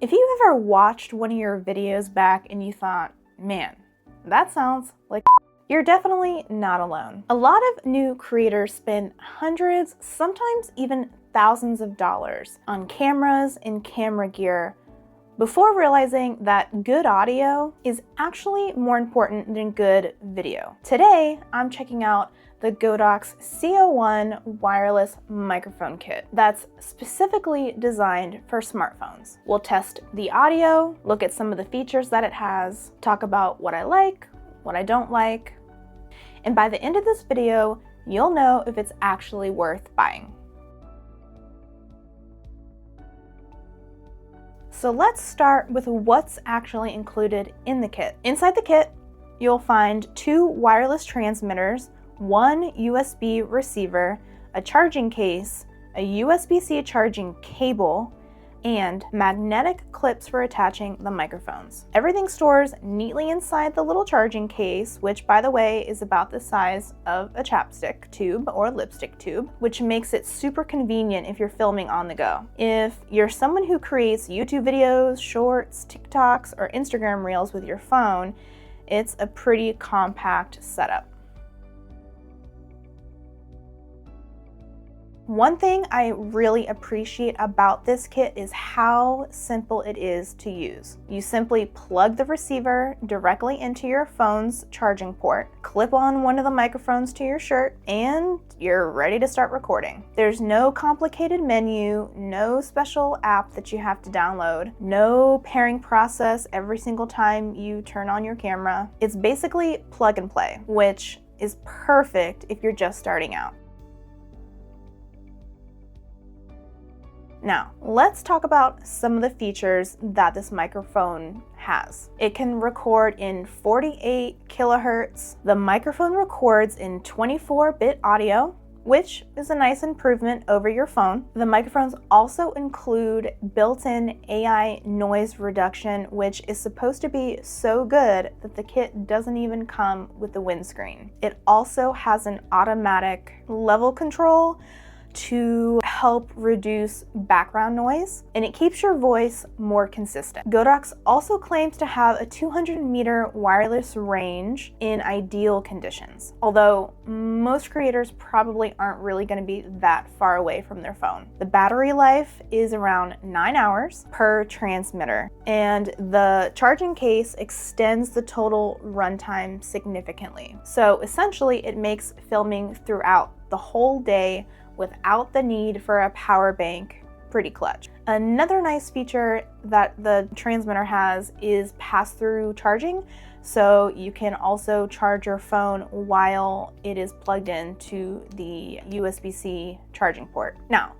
If you ever watched one of your videos back and you thought, man, that sounds like you're definitely not alone. A lot of new creators spend hundreds, sometimes even thousands of dollars on cameras and camera gear before realizing that good audio is actually more important than good video. Today, I'm checking out the Godox C01 wireless microphone kit that's specifically designed for smartphones. We'll test the audio, look at some of the features that it has, talk about what I like, what I don't like, and by the end of this video, you'll know if it's actually worth buying. So let's start with what's actually included in the kit. Inside the kit, you'll find 2 wireless transmitters, 1 USB receiver, a charging case, a USB-C charging cable, and magnetic clips for attaching the microphones. Everything stores neatly inside the little charging case, which by the way is about the size of a chapstick tube or lipstick tube, which makes it super convenient if you're filming on the go. If you're someone who creates YouTube videos, shorts, TikToks, or Instagram reels with your phone, it's a pretty compact setup. One thing I really appreciate about this kit is how simple it is to use. You simply plug the receiver directly into your phone's charging port, clip on one of the microphones to your shirt, and you're ready to start recording. There's no complicated menu, no special app that you have to download, no pairing process every single time you turn on your camera. It's basically plug and play, which is perfect if you're just starting out. Now, let's talk about some of the features that this microphone has. It can record in 48 kilohertz. The microphone records in 24-bit audio, which is a nice improvement over your phone. The microphones also include built-in AI noise reduction, which is supposed to be so good that the kit doesn't even come with the windscreen. It also has an automatic level control to help reduce background noise, and it keeps your voice more consistent. Godox also claims to have a 200-meter wireless range in ideal conditions, although most creators probably aren't really going to be that far away from their phone. The battery life is around 9 hours per transmitter, and the charging case extends the total runtime significantly. So essentially, it makes filming throughout the whole day without the need for a power bank pretty clutch. Another nice feature that the transmitter has is pass-through charging, so you can also charge your phone while it is plugged into the USB-C charging port. Now,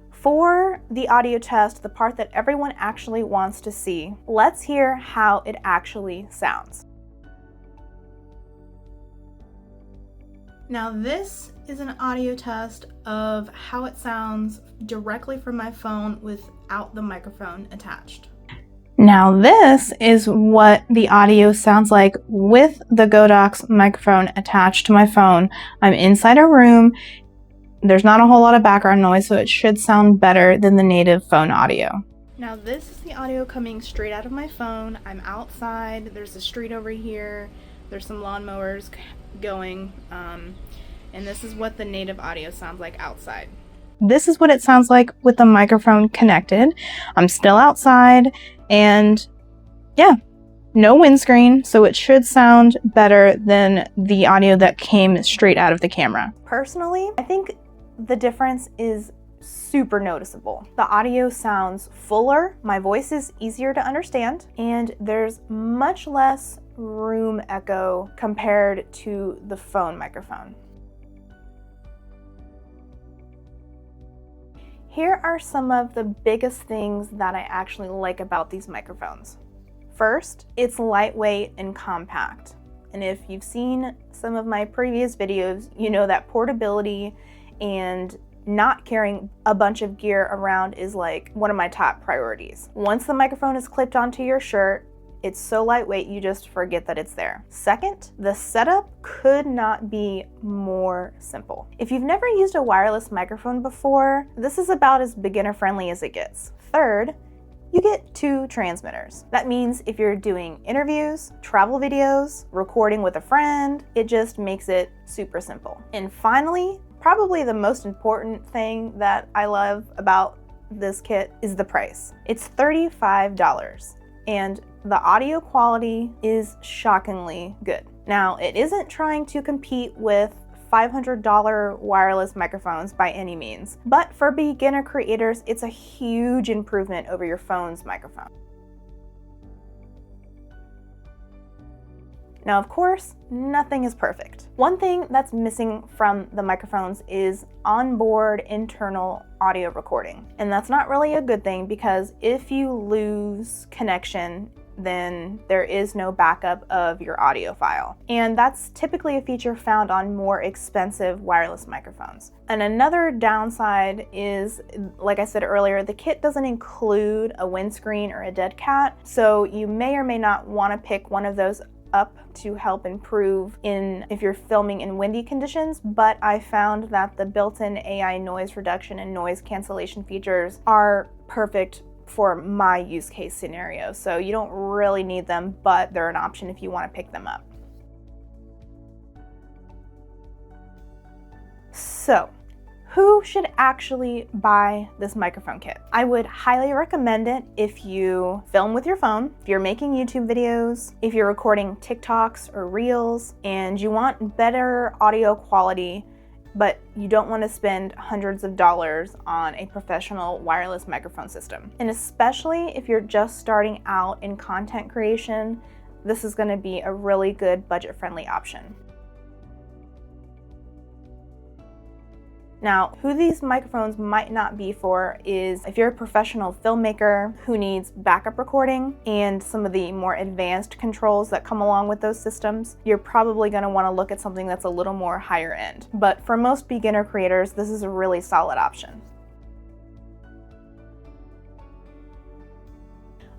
for the audio test, the part that everyone actually wants to see, let's hear how it actually sounds. Now this is an audio test of how it sounds directly from my phone without the microphone attached. Now this is what the audio sounds like with the Godox microphone attached to my phone. I'm inside a room. There's not a whole lot of background noise, so it should sound better than the native phone audio. Now this is the audio coming straight out of my phone. I'm outside, there's a street over here, there's some lawnmowers going, and this is what the native audio sounds like outside. This is what it sounds like with the microphone connected. I'm still outside, and yeah, no windscreen, so it should sound better than the audio that came straight out of the camera. Personally, I think the difference is super noticeable. The audio sounds fuller, my voice is easier to understand, and there's much less room echo compared to the phone microphone. Here are some of the biggest things that I actually like about these microphones. First, it's lightweight and compact. And if you've seen some of my previous videos, you know that portability and not carrying a bunch of gear around is like one of my top priorities. Once the microphone is clipped onto your shirt, it's so lightweight you just forget that it's there. Second, the setup could not be more simple. If you've never used a wireless microphone before, this is about as beginner friendly as it gets. Third, you get 2 transmitters. That means if you're doing interviews, travel videos, recording with a friend, it just makes it super simple. And finally, probably the most important thing that I love about this kit is the price. It's $35, and the audio quality is shockingly good. Now, it isn't trying to compete with $500 wireless microphones by any means, but for beginner creators, it's a huge improvement over your phone's microphone. Now, of course, nothing is perfect. One thing that's missing from the microphones is onboard internal audio recording. And that's not really a good thing, because if you lose connection, then there is no backup of your audio file. And that's typically a feature found on more expensive wireless microphones. And another downside is, like I said earlier, the kit doesn't include a windscreen or a dead cat, so you may or may not want to pick one of those up to help improve if you're filming in windy conditions, but I found that the built-in AI noise reduction and noise cancellation features are perfect for my use case scenario. So you don't really need them, but they're an option if you want to pick them up. So, who should actually buy this microphone kit? I would highly recommend it if you film with your phone, if you're making YouTube videos, if you're recording TikToks or Reels, and you want better audio quality, but you don't want to spend hundreds of dollars on a professional wireless microphone system. And especially if you're just starting out in content creation, this is going to be a really good budget-friendly option. Now, who these microphones might not be for is if you're a professional filmmaker who needs backup recording and some of the more advanced controls that come along with those systems. You're probably going to want to look at something that's a little more higher end. But for most beginner creators, this is a really solid option.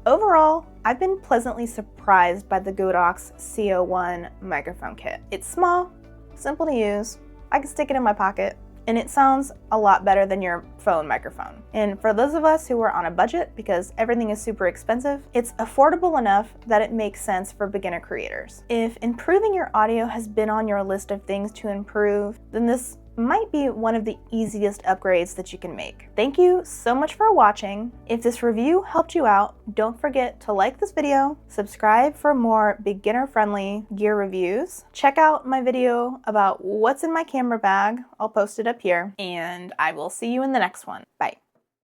Overall, I've been pleasantly surprised by the Godox C01 microphone kit. It's small, simple to use, I can stick it in my pocket, and it sounds a lot better than your phone microphone. And for those of us who are on a budget, because everything is super expensive, it's affordable enough that it makes sense for beginner creators. If improving your audio has been on your list of things to improve, then this might be one of the easiest upgrades that you can make. Thank you so much for watching. If this review helped you out, don't forget to like this video, subscribe for more beginner-friendly gear reviews, check out my video about what's in my camera bag, I'll post it up here, and I will see you in the next one. Bye.